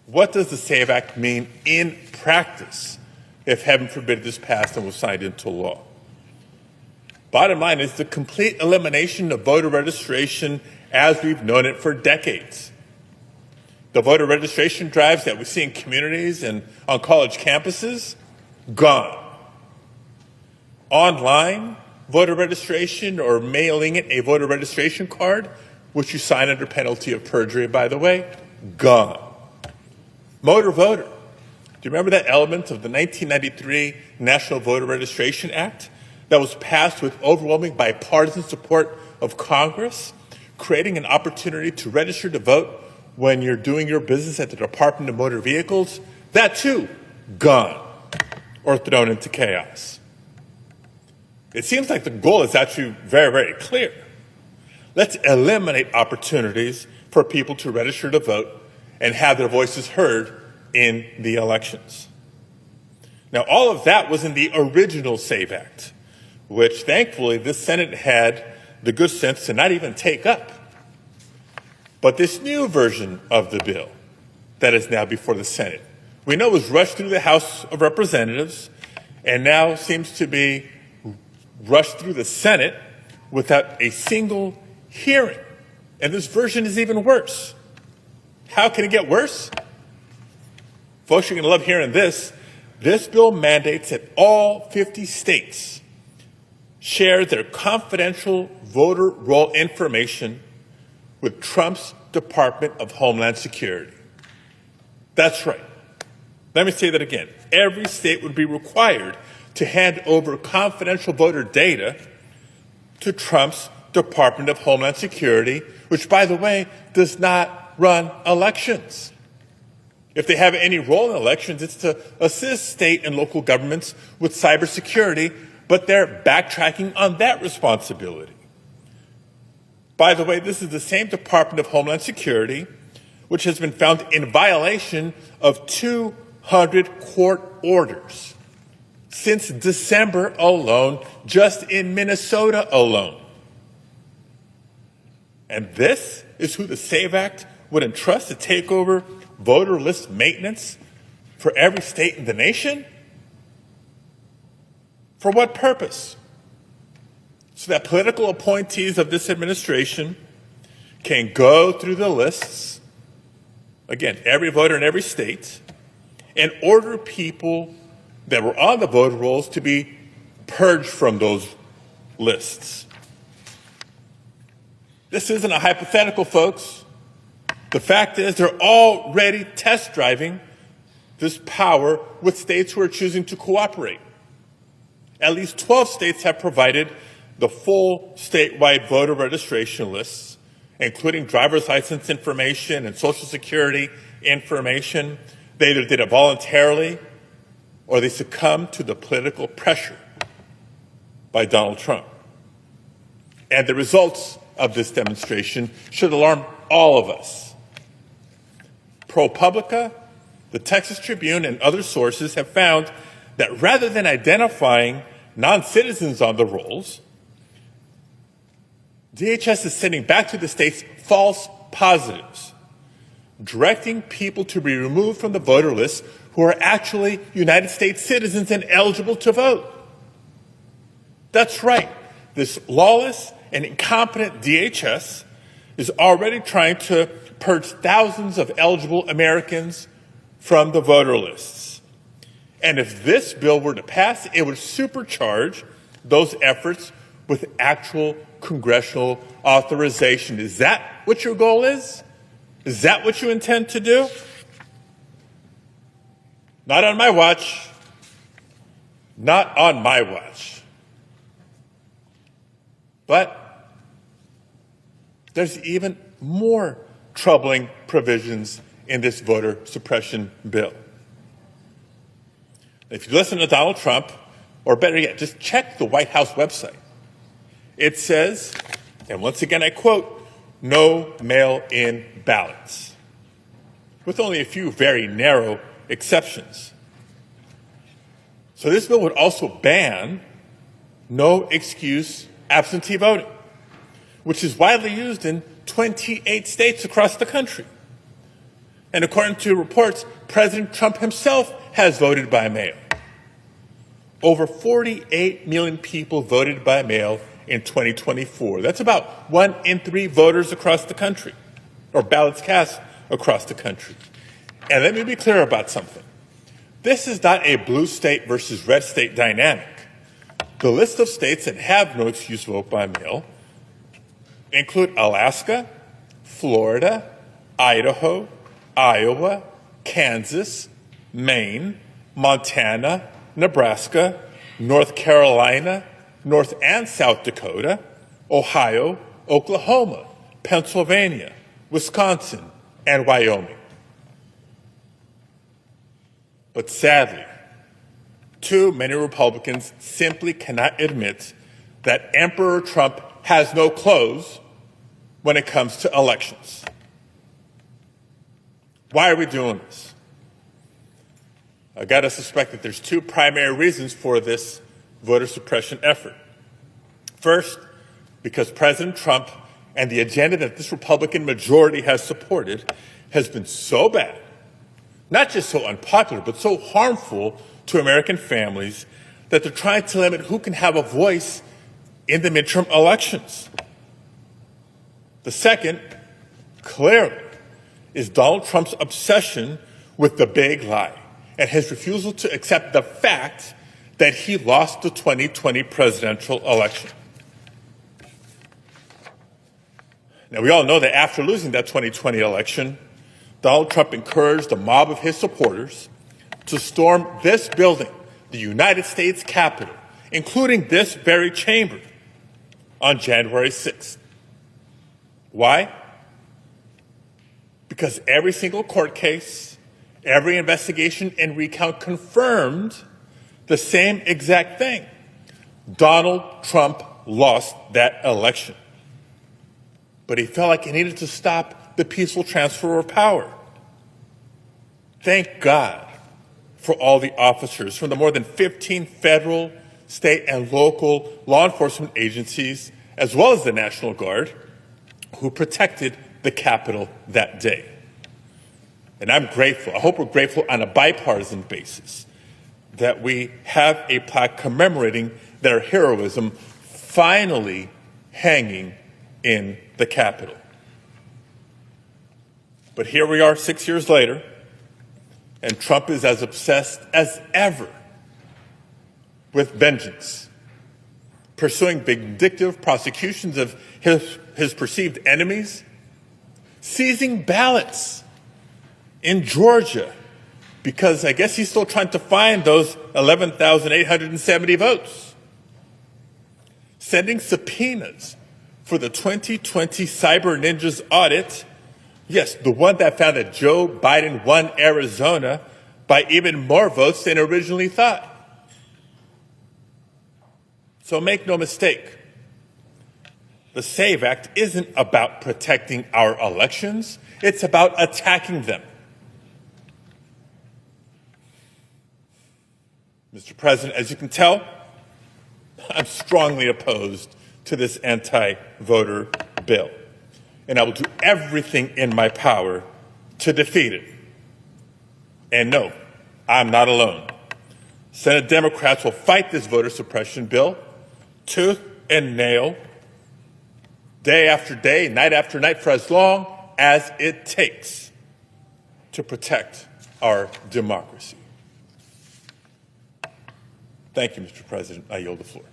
What does the SAVE Act mean in practice if, heaven forbid, this passed and was signed into law? Bottom line is the complete elimination of voter registration as we've known it for decades. The voter registration drives that we see in communities and on college campuses, gone. Online voter registration or mailing in a voter registration card, which you sign under penalty of perjury, by the way, gone. Motor voter. Do you remember that element of the 1993 National Voter Registration Act that was passed with overwhelming bipartisan support of Congress, creating an opportunity to register to vote when you're doing your business at the Department of Motor Vehicles? That too, gone or thrown into chaos. It seems like the goal is actually very, very clear. Let's eliminate opportunities for people to register to vote and have their voices heard in the elections. Now, all of that was in the original SAVE Act, which thankfully this Senate had the good sense to not even take up. But this new version of the bill that is now before the Senate, we know was rushed through the House of Representatives and now seems to be rushed through the Senate without a single hearing. And this version is even worse. How can it get worse? Folks, you're going to love hearing this. This bill mandates that all 50 states share their confidential voter roll information with Trump's Department of Homeland Security. That's right. Let me say that again. Every state would be required to hand over confidential voter data to Trump's Department of Homeland Security, which, by the way, does not run elections. If they have any role in elections, it's to assist state and local governments with cybersecurity, but they're backtracking on that responsibility. By the way, this is the same Department of Homeland Security which has been found in violation of 200 court orders since December alone, just in Minnesota alone. And this is who the SAVE Act would entrust to take over voter list maintenance for every state in the nation? For what purpose? So that political appointees of this administration can go through the lists, again, every voter in every state, and order people that were on the voter rolls to be purged from those lists. This isn't a hypothetical, folks. The fact is they're already test driving this power with states who are choosing to cooperate. At least 12 states have provided the full statewide voter registration lists, including driver's license information and Social Security information. They either did it voluntarily or they succumbed to the political pressure by Donald Trump. And the results of this demonstration should alarm all of us. ProPublica, the Texas Tribune, and other sources have found that rather than identifying non-citizens on the rolls, DHS is sending back to the states false positives, directing people to be removed from the voter list who are actually United States citizens and eligible to vote. That's right. This lawless and incompetent DHS is already trying to purge thousands of eligible Americans from the voter lists. And if this bill were to pass, it would supercharge those efforts with actual congressional authorization. Is that what your goal is? Is that what you intend to do? Not on my watch. Not on my watch. But there's even more troubling provisions in this voter suppression bill. If you listen to Donald Trump, or better yet, just check the White House website. It says, and once again I quote, no mail-in ballots, with only a few very narrow exceptions. So this bill would also ban no excuse absentee voting, which is widely used in 28 states across the country. And according to reports, President Trump himself has voted by mail. Over 48 million people voted by mail in 2024. That's about 1 in 3 voters across the country, or ballots cast across the country. And let me be clear about something. This is not a blue state versus red state dynamic. The list of states that have no excuse to vote by mail include Alaska, Florida, Idaho, Iowa, Kansas, Maine, Montana, Nebraska, North Carolina, North and South Dakota, Ohio, Oklahoma, Pennsylvania, Wisconsin, and Wyoming. But sadly, too many Republicans simply cannot admit that Emperor Trump has no clothes when it comes to elections. Why are we doing this? I got to suspect that there's 2 primary reasons for this voter suppression effort. First, because President Trump and the agenda that this Republican majority has supported has been so bad, not just so unpopular, but so harmful to American families that they're trying to limit who can have a voice in the midterm elections. The second, clearly, is Donald Trump's obsession with the big lie and his refusal to accept the fact that he lost the 2020 presidential election. Now, we all know that after losing that 2020 election, Donald Trump encouraged a mob of his supporters to storm this building, the United States Capitol, including this very chamber, on January 6th. Why? Because every single court case, every investigation and recount confirmed the same exact thing. Donald Trump lost that election. But he felt like he needed to stop the peaceful transfer of power. Thank God for all the officers from the more than 15 federal, state, and local law enforcement agencies, as well as the National Guard, who protected the Capitol that day. And I'm grateful, I hope we're grateful on a bipartisan basis, that we have a plaque commemorating their heroism finally hanging in the Capitol. But here we are 6 years later, and Trump is as obsessed as ever with vengeance, pursuing vindictive prosecutions of his perceived enemies, seizing ballots in Georgia, because I guess he's still trying to find those 11,870 votes, sending subpoenas for the 2020 Cyber Ninjas audit. Yes, the one that found that Joe Biden won Arizona by even more votes than originally thought. So make no mistake, the SAVE Act isn't about protecting our elections, it's about attacking them. Mr. President, as you can tell, I'm strongly opposed to this anti-voter bill, and I will do everything in my power to defeat it. And no, I'm not alone. Senate Democrats will fight this voter suppression bill tooth and nail, day after day, night after night, for as long as it takes to protect our democracy. Thank you, Mr. President. I yield the floor.